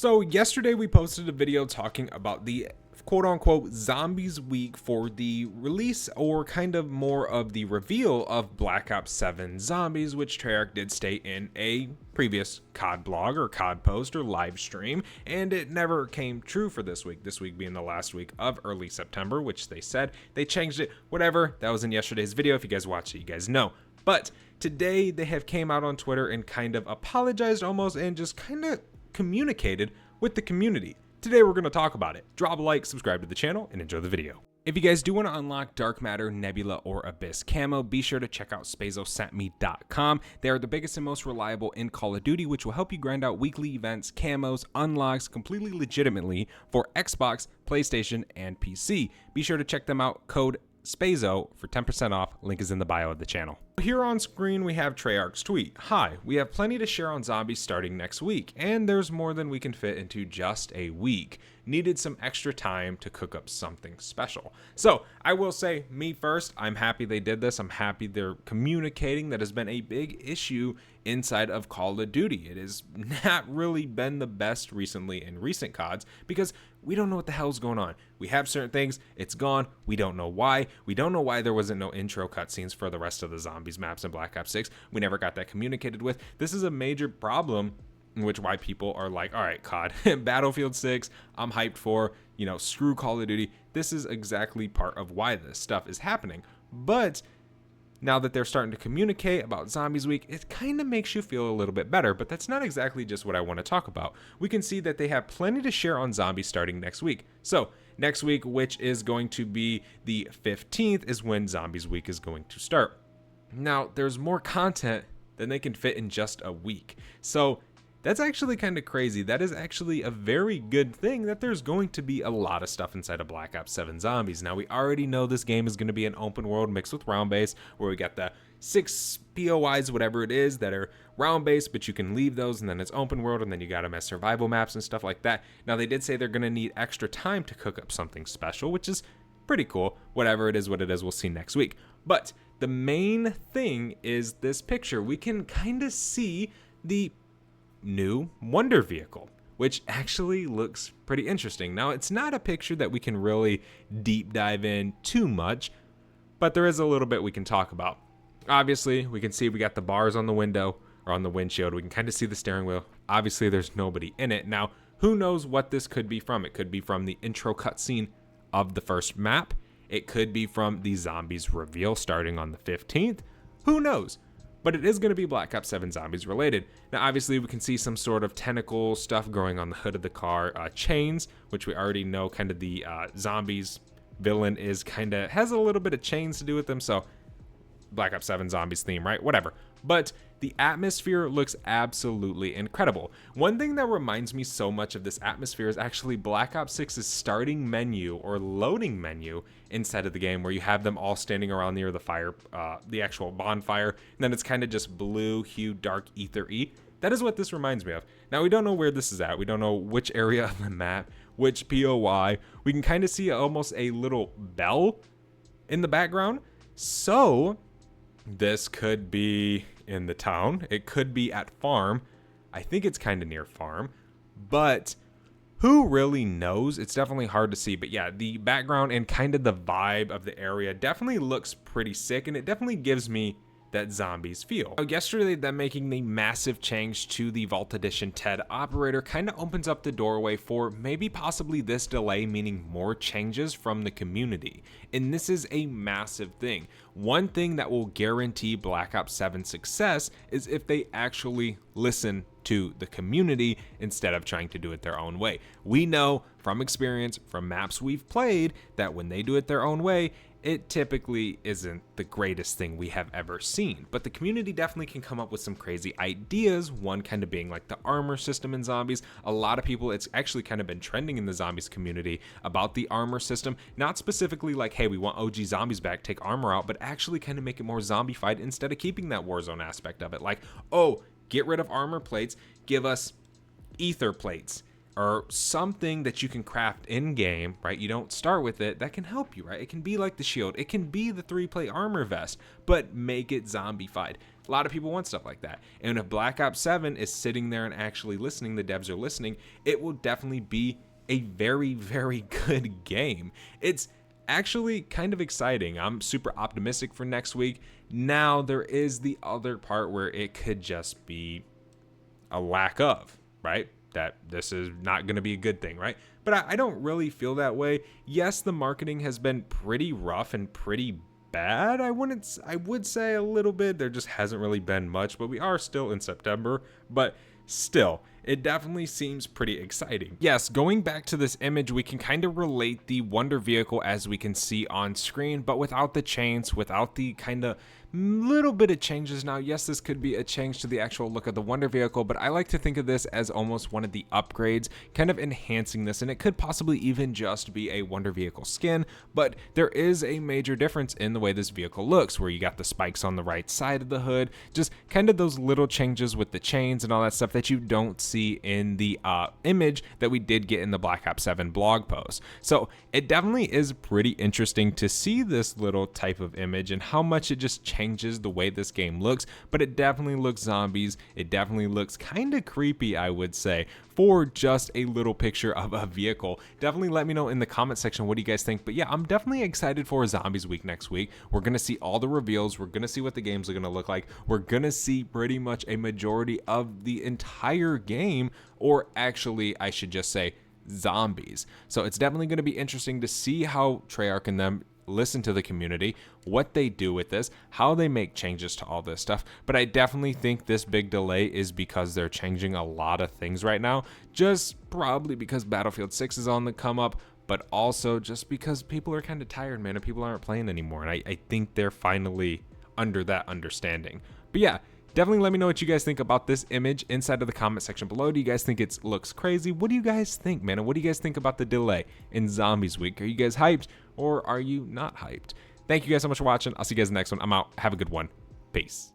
So yesterday we posted a video talking about the quote-unquote zombies week for the release, or kind of more of the reveal, of Black Ops 7 Zombies, which Treyarch did state in a previous COD blog or COD post or live stream, and it never came true for this week being the last week of early September, which they said. They changed it, whatever. That was in yesterday's video. If you guys watched it, you guys know. But today they have came out on Twitter and kind of apologized almost, and just kind of communicated with the community. Today we're going to talk about it. Drop a like, subscribe to the channel, and enjoy the video. If you guys do want to unlock Dark Matter, Nebula, or Abyss camo, be sure to check out spazosentme.com. They are the biggest and most reliable in Call of Duty, which will help you grind out weekly events, camos, unlocks completely legitimately for Xbox, PlayStation, and PC. Be sure to check them out. Code Spazo for 10% off. Link is in the bio of the channel. Here on screen we have Treyarch's tweet. Hi, we have plenty to share on zombies starting next week, and there's more than we can fit into just a week. Needed some extra time to cook up something special. So I will say, me first, I'm happy they did this. I'm happy they're communicating. That has been a big issue inside of Call of Duty. It has not really been the best recently in recent CODs because we don't know what the hell's going on. We have certain things, it's gone, we don't know why. We don't know why there wasn't no intro cutscenes for the rest of the zombies maps in Black Ops 6. We never got that communicated with. This is a major problem in which why people are like, all right, COD, Battlefield 6, I'm hyped for, screw Call of Duty. This is exactly part of why this stuff is happening. But now that they're starting to communicate about Zombies Week, it kind of makes you feel a little bit better, but that's not exactly just what I want to talk about. We can see that they have plenty to share on zombies starting next week. So next week, which is going to be the 15th, is when Zombies Week is going to start. Now, there's more content than they can fit in just a week. So that's actually kind of crazy. That is actually a very good thing, that there's going to be a lot of stuff inside of Black Ops 7 Zombies. Now, we already know this game is going to be an open world mixed with round base, where we got the 6 POIs, whatever it is, that are round based, but you can leave those, and then it's open world, and then you got them as survival maps and stuff like that. Now, they did say they're going to need extra time to cook up something special, which is pretty cool. Whatever it is, what it is, we'll see next week. But the main thing is this picture. We can kind of see the new Wonder Vehicle, which actually looks pretty interesting. Now, it's not a picture that we can really deep dive in too much, but there is a little bit we can talk about. Obviously, we can see we got the bars on the window, or on the windshield. We can kind of see the steering wheel. Obviously, there's nobody in it. Now, who knows what this could be from? It could be from the intro cutscene of the first map. It could be from the zombies reveal starting on the 15th. Who knows? But it is going to be Black Ops 7 Zombies related. Now, obviously, we can see some sort of tentacle stuff growing on the hood of the car. Chains, which we already know kind of the zombies villain has a little bit of chains to do with them. So Black Ops 7 Zombies theme, right? Whatever. But the atmosphere looks absolutely incredible. One thing that reminds me so much of this atmosphere is actually Black Ops 6's starting menu, or loading menu, inside of the game, where you have them all standing around near the fire, the actual bonfire, and then it's kind of just blue hue, dark ether-y. That is what this reminds me of. Now, we don't know where this is at. We don't know which area of the map, which POI. We can kind of see almost a little bell in the background. So this could be in the town. It could be at farm. I think it's kind of near farm, but who really knows? It's definitely hard to see. But yeah, the background and kind of the vibe of the area definitely looks pretty sick, and it definitely gives me that zombies feel. Now, yesterday, them making the massive change to the Vault Edition TED operator kind of opens up the doorway for maybe possibly this delay, meaning more changes from the community. And this is a massive thing. One thing that will guarantee Black Ops 7 success is if they actually listen to the community instead of trying to do it their own way. We know from experience, from maps we've played, that when they do it their own way, it typically isn't the greatest thing we have ever seen. But the community definitely can come up with some crazy ideas, one kind of being like the armor system in zombies. A lot of people, it's actually kind of been trending in the zombies community about the armor system, not specifically like, hey, we want OG zombies back, take armor out, but actually kind of make it more zombified instead of keeping that Warzone aspect of it. Like, oh, get rid of armor plates, give us ether plates, or something that you can craft in game, right? You don't start with it. That can help you, right? It can be like the shield. It can be the 3-plate armor vest, but make it zombified. A lot of people want stuff like that. And if Black Ops 7 is sitting there and actually listening, the devs are listening, it will definitely be a very, very good game. It's actually kind of exciting. I'm super optimistic for next week. Now, there is the other part where it could just be a lack of, right? That this is not going to be a good thing, right? But I don't really feel that way. Yes, the marketing has been pretty rough and pretty bad. I would say a little bit. There just hasn't really been much, but we are still in September. But still, it definitely seems pretty exciting. Yes, going back to this image, we can kind of relate the Wonder Vehicle as we can see on screen, but without the chains, without the kind of little bit of changes. Now, yes, this could be a change to the actual look of the Wonder Vehicle, but I like to think of this as almost one of the upgrades, kind of enhancing this, and it could possibly even just be a Wonder Vehicle skin, but there is a major difference in the way this vehicle looks, where you got the spikes on the right side of the hood, just kind of those little changes with the chains and all that stuff that you don't see in the image that we did get in the Black Ops 7 blog post. So it definitely is pretty interesting to see this little type of image and how much it just changes the way this game looks, but it definitely looks zombies. It definitely looks kind of creepy, I would say, for just a little picture of a vehicle. Definitely let me know in the comment section what do you guys think. But yeah, I'm definitely excited for Zombies Week next week. We're going to see all the reveals. We're going to see what the games are going to look like. We're going to see pretty much a majority of the entire game, or actually, I should just say zombies. So it's definitely going to be interesting to see how Treyarch and them listen to the community, what they do with this, how they make changes to all this stuff. But I definitely think this big delay is because they're changing a lot of things right now, just probably because Battlefield 6 is on the come up, but also just because people are kind of tired, man, and people aren't playing anymore. And I think they're finally under that understanding. But yeah, definitely let me know what you guys think about this image inside of the comment section below. Do you guys think it looks crazy? What do you guys think, man? And what do you guys think about the delay in Zombies Week? Are you guys hyped or are you not hyped? Thank you guys so much for watching. I'll see you guys in the next one. I'm out. Have a good one. Peace.